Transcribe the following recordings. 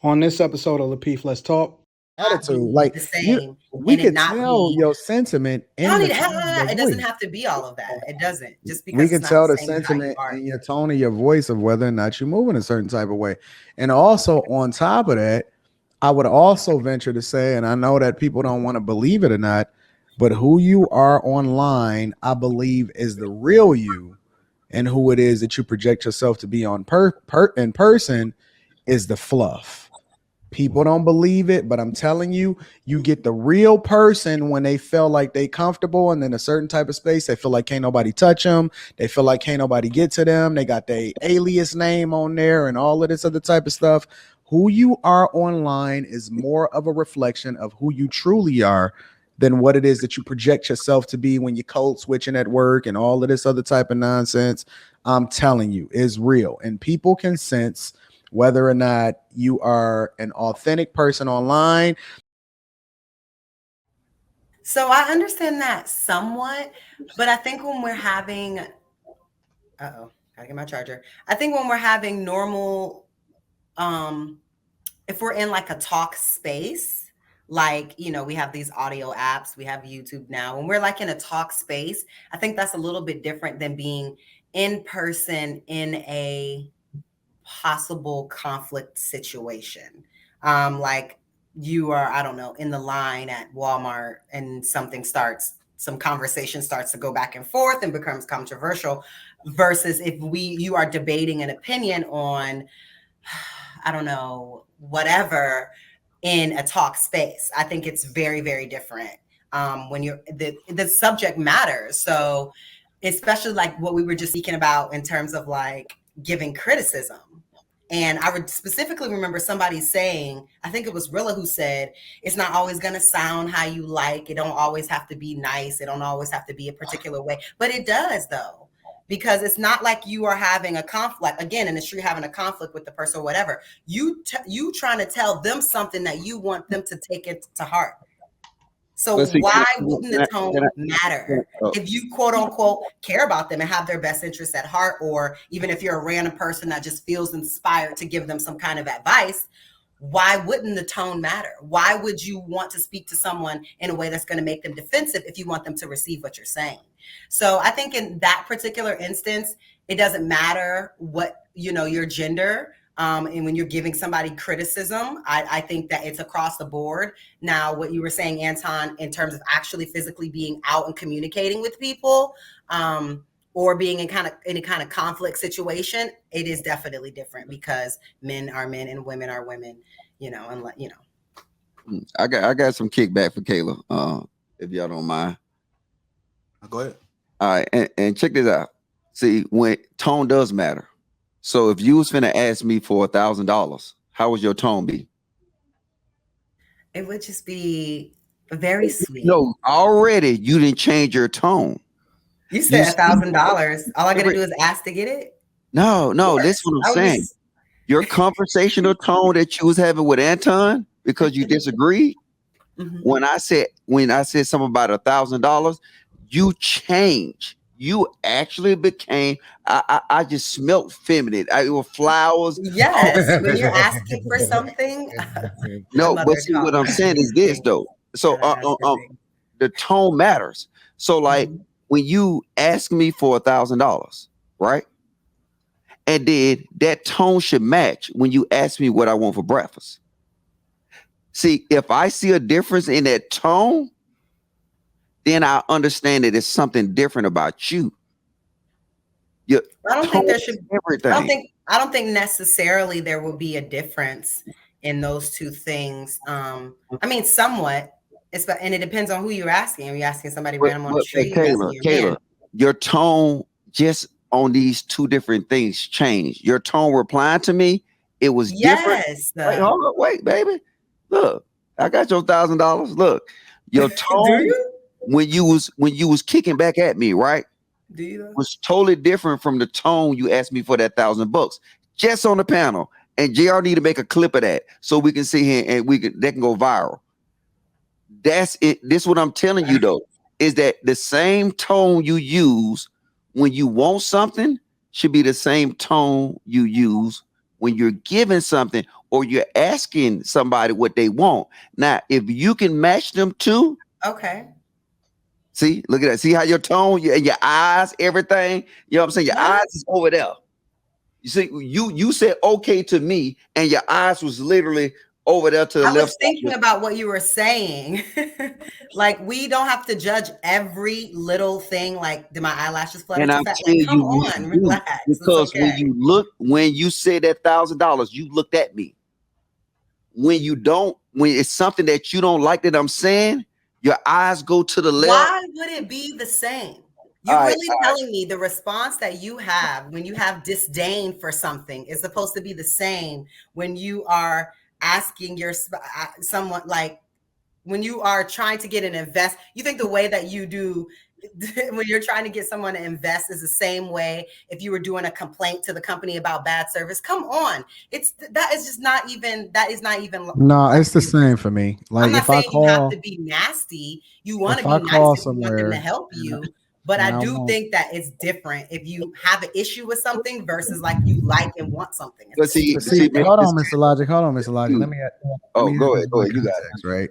On this episode of Lapeef, Let's Talk. Attitude, be like the you, same, we and it could not tell be. your sentiment You don't in the need to tone of your it doesn't voice. have to be all of that. It doesn't. Just We because it's can not tell the the same as how you sentiment are. in your tone of your voice of whether or not you're moving a certain type of way. And also on top of that, I would also venture to say, and I know that people don't want to believe it or not, but who you are online, I believe, is the real you, and who it is that you project yourself to be on in person is the fluff. People don't believe it, but I'm telling you, you get the real person when they feel like they comfortable and in a certain type of space. They feel like can't nobody touch them. They feel like can't nobody get to them. They got their alias name on there and all of this other type of stuff. Who you are online is more of a reflection of who you truly are than what it is that you project yourself to be when you're code switching at work and all of this other type of nonsense. I'm telling you, is real, and people can sense whether or not you are an authentic person online. So I understand that somewhat, but I think when we're having, gotta get my charger. I think when we're having normal, if we're in like a talk space, like, we have these audio apps, we have YouTube now. When we're like in a talk space, I think that's a little bit different than being in person in a possible conflict situation. Like you are, I don't know, in the line at Walmart and some conversation starts to go back and forth and becomes controversial, versus if you are debating an opinion on, I don't know, whatever, in a talk space. I think it's very, very different. When the subject matters. So especially like what we were just speaking about in terms of like giving criticism. And I would specifically remember somebody saying, I think it was Rilla who said, it's not always going to sound how you like. It don't always have to be nice. It don't always have to be a particular way. But it does, though, because it's not like you are having a conflict. Again, in the street, having a conflict with the person or whatever. You trying to tell them something that you want them to take it to heart. So why wouldn't the tone matter if you quote unquote care about them and have their best interests at heart? Or even if you're a random person that just feels inspired to give them some kind of advice, why wouldn't the tone matter? Why would you want to speak to someone in a way that's going to make them defensive if you want them to receive what you're saying? So I think in that particular instance, it doesn't matter what, your gender. And when you're giving somebody criticism, I think that it's across the board. Now, what you were saying, Anton, in terms of actually physically being out and communicating with people, or being in any kind of conflict situation, it is definitely different because men are men and women are women, I got some kickback for Kayla, if y'all don't mind. Go ahead. All right, and check this out. See, when tone does matter. So if you was finna ask me for $1,000, how would your tone be? It would just be very sweet. No, already you didn't change your tone. You said $1,000. All I got to do is ask to get it? No, that's what I'm saying. Your conversational tone that you was having with Anton because you disagreed. Mm-hmm. When I said something about $1,000, you changed. You actually became. I just smelt feminine. It was flowers. Yes, when you're asking for something. No, but see what I'm saying is this though. So the tone matters. So like when you ask me for $1,000, right? And then that tone should match when you ask me what I want for breakfast. See, if I see a difference in that tone, then I understand that it's something different about you. I don't think there should be everything. I don't think necessarily there will be a difference in those two things. I mean, somewhat. And it depends on who you're asking. Are you asking somebody random on the street? Kayla, your tone just on these two different things changed. Your tone replying to me, it was different. Wait, hold on, wait, baby. Look, I got your $1,000. Look, your tone. Do you? When you was kicking back at me, right? Do you? Was totally different from the tone you asked me for that $1,000 just on the panel. And JR need to make a clip of that so we can see here and that can go viral. That's it. This is what I'm telling you though, is that the same tone you use when you want something should be the same tone you use when you're giving something or you're asking somebody what they want. Now, if you can match them too, okay. See, look at that. See how your tone, your eyes, everything. You know what I'm saying? Your eyes is over there. You see, you said okay to me, and your eyes was literally over there to the left. I was thinking about what you were saying. Like, we don't have to judge every little thing. Like, did my eyelashes flutter And too I'm fast? telling Like, come you, on, relax. because when you say that $1,000, you looked at me. When it's something that you don't like that I'm saying, your eyes go to the left. Why would it be the same? You're really telling me the response that you have when you have disdain for something is supposed to be the same when you are asking someone, like when you are trying to get an invest. You think the way that you do when you're trying to get someone to invest is the same way if you were doing a complaint to the company about bad service? Come on. That is not even no, it's the same for me. Like, I'm not if I saying call, you have to be nasty. You want to be nice if you want them to help you. But I do think that it's different if you have an issue with something versus like you like and want something. hold on, Mr. Logic. Let me go ahead. You got it. Right.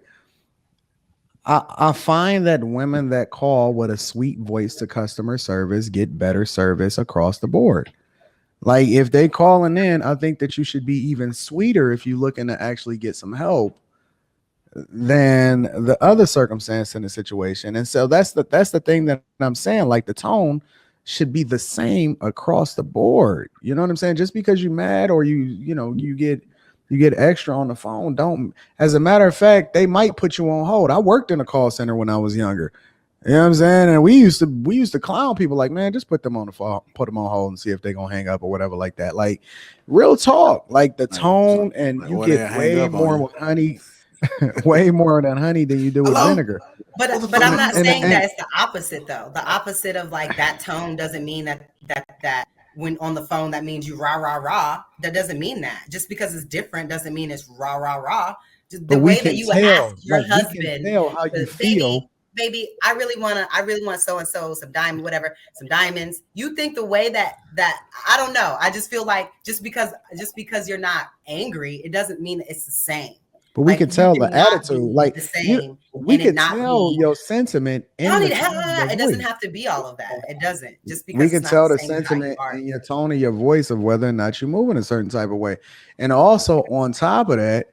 I find that women that call with a sweet voice to customer service get better service across the board. Like, if they calling in, I think that you should be even sweeter if you're looking to actually get some help than the other circumstance in the situation. And so that's the thing that I'm saying. Like, the tone should be the same across the board. You know what I'm saying? Just because you're mad or you get extra on the phone, don't. As a matter of fact, they might put you on hold. I worked in a call center when I was younger. You know what I'm saying? And we used to clown people like, man, just put them on the phone, put them on hold and see if they're gonna hang up or whatever like that. Like, real talk, like the tone, and you get way more with honey, way more than honey than you do with vinegar. But I'm not saying that it's the opposite though. The opposite of like that tone doesn't mean that when on the phone that means you rah rah rah. That doesn't mean that. Just because it's different doesn't mean it's rah rah rah. Just the way that you ask your husband, tell how you feel. Baby, I really want so and so, some diamonds. You think the way that I don't know. I just feel like just because you're not angry, it doesn't mean it's the same. But we can tell the attitude, like we can tell your sentiment. It doesn't have to be all of that. It doesn't. Just because we can tell the sentiment in your tone of your voice of whether or not you're moving a certain type of way. And also on top of that,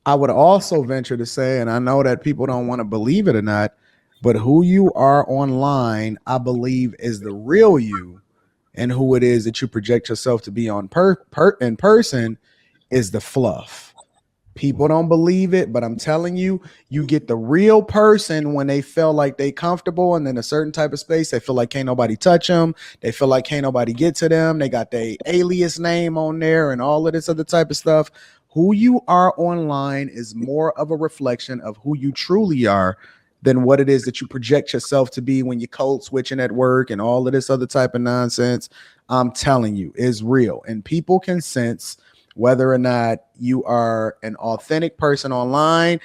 I would also venture to say, and I know that people don't want to believe it or not, but who you are online, I believe, is the real you, and who it is that you project yourself to be on in person is the fluff. People don't believe it, but I'm telling you, you get the real person when they feel like they comfortable and in a certain type of space. They feel like can't nobody touch them. They feel like can't nobody get to them. They got their alias name on there and all of this other type of stuff. Who you are online is more of a reflection of who you truly are than what it is that you project yourself to be when you're code switching at work and all of this other type of nonsense. I'm telling you, is real. And people can sense whether or not you are an authentic person online.